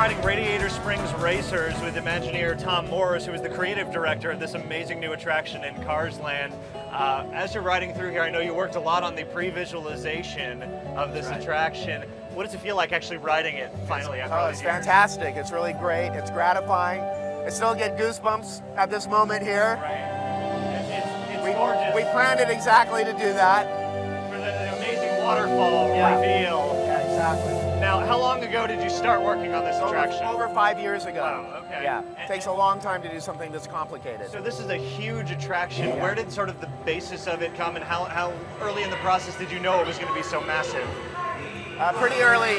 riding Radiator Springs Racers with Imagineer Tom Morris, who is the creative director of this amazing new attraction in Cars Land. As you're riding through here, I know you worked a lot on the pre-visualization of this attraction. What does it feel like actually riding it finally after all these It's years? fantastic. It's really great. It's gratifying. I still get goosebumps at this moment here. Right. It's gorgeous. We planned it exactly to do that. For the amazing waterfall reveal. Yeah, exactly. Now, how long ago did you start working on this attraction? Over 5 years ago. Wow, okay. Yeah, it takes a long time to do something this complicated. So this is a huge attraction. Where did sort of the basis of it come, and how early in the process did you know it was going to be so massive? Pretty early.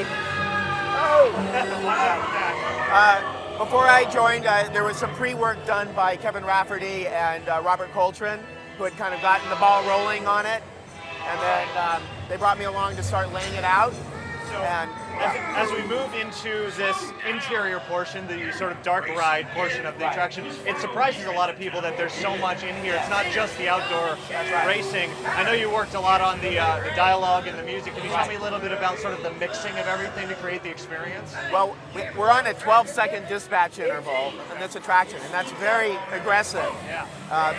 Before I joined, there was some pre-work done by Kevin Rafferty and Robert Coltrane, who had kind of gotten the ball rolling on it. And then they brought me along to start laying it out. So as we move into this interior portion, the sort of dark ride portion of the attraction, it surprises a lot of people that there's so much in here. It's not just the outdoor racing. I know you worked a lot on the dialogue and the music. Can you tell me a little bit about sort of the mixing of everything to create the experience? Well, we're on a 12-second dispatch interval in this attraction, and that's very aggressive. Yeah.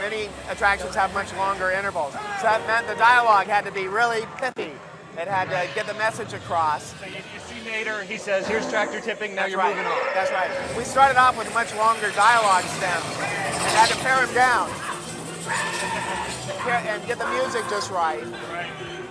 Many attractions have much longer intervals. So that meant the dialogue had to be really pithy. It had to get the message across. So you see Nader, he says, here's tractor tipping, now you're moving on. That's right. We started off with a much longer dialogue stem and had to pare him down and get the music just right.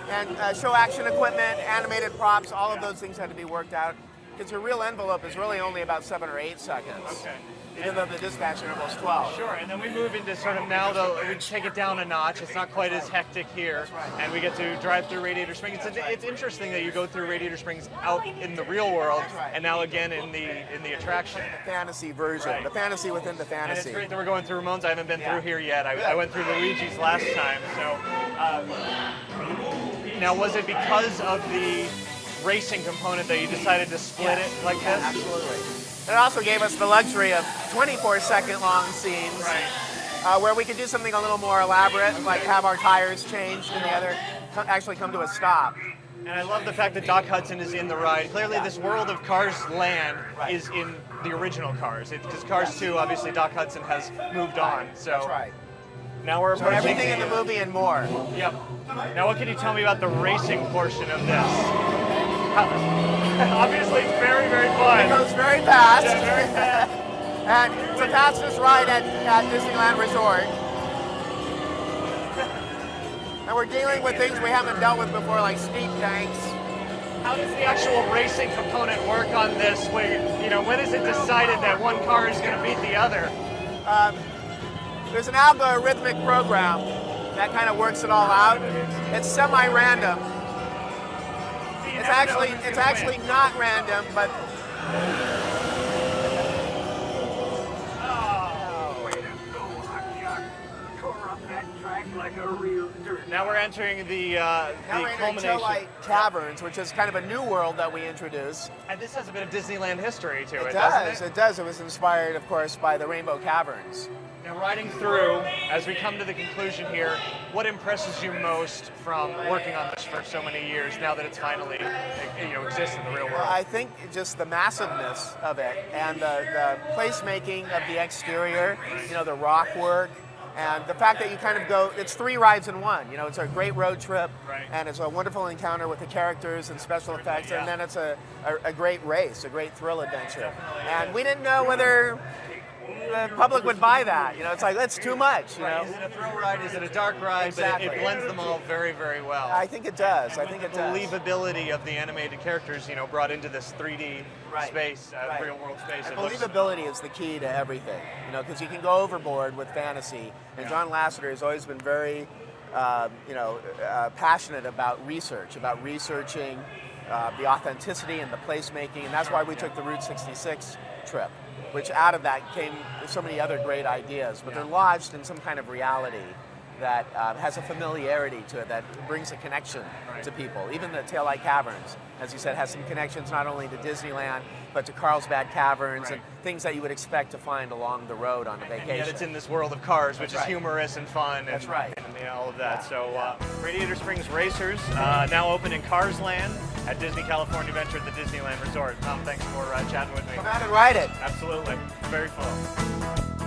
And show action equipment, animated props, all of those things had to be worked out. Because your real envelope is really only about 7 or 8 seconds. Okay. Even though the dispatch interval is 12. Sure, and then we move into sort of now, though, we take it down a notch. It's not quite as hectic here, and we get to drive through Radiator Springs. It's interesting that you go through Radiator Springs out in the real world, and now again in the attraction. The fantasy version, the fantasy within the And fantasy. it's great that we're going through Ramon's. I haven't been through here yet. I went through Luigi's last time. So now, was it because of the racing component that you decided to split it like this? Absolutely. It also gave us the luxury of 24-second long scenes where we could do something a little more elaborate, like have our tires changed and the other actually come to a stop. And I love the fact that Doc Hudson is in the ride. Clearly, this world of Cars Land is in the original Cars. Because Cars 2, obviously, Doc Hudson has moved on. So That's right. now we're approaching Everything in the movie and more. Yep. Now, what can you tell me about the racing portion of this? Obviously, it's very, very fun. It goes very fast. Yeah, very fast. And it's the fastest ride at Disneyland Resort. And we're dealing with things we haven't dealt with before, like steep banks. How does the actual racing component work on this? When is it decided that one car is going to beat the other? There's an algorithmic program that kind of works it all out. It's semi-random. It's actually not random, but now we're entering the culmination. Caverns, which is kind of a new world that we introduced. And this has a bit of Disneyland history to it, It doesn't does. it? It does. It was inspired, of course, by the Rainbow Caverns. Now, riding through, as we come to the conclusion here, what impresses you most from working on this for so many years, now that it's finally, exists in the real world? I think just the massiveness of it and the placemaking of the exterior, the rock work, and the fact that you kind of go, it's 3 rides in one. It's a great road trip, and it's a wonderful encounter with the characters and special effects, and then it's a great race, a great thrill adventure. And we didn't know whether the public would buy that. It's like, it's too much. Is it a thrill ride? Is it a dark ride? Exactly. But it blends them all very, very well. I think it does. And the believability of the animated characters, brought into this 3D space, real world space. And believability is the key to everything. Because you can go overboard with fantasy. And John Lasseter has always been very, passionate about research, about researching the authenticity and the placemaking. And that's why we took the Route 66 trip, which out of that came so many other great ideas, but they're lodged in some kind of reality. that has a familiarity to it, that brings a connection to people. Even the Taillight Caverns, as you said, has some connections not only to Disneyland, but to Carlsbad Caverns and things that you would expect to find along the road on a vacation. And yet it's in this world of cars, which is humorous and fun. That's and, right. And all of that. So Radiator Springs Racers, now open in Cars Land at Disney California Adventure at the Disneyland Resort. Tom, thanks for chatting with me. Come out and ride it. Absolutely. Very fun.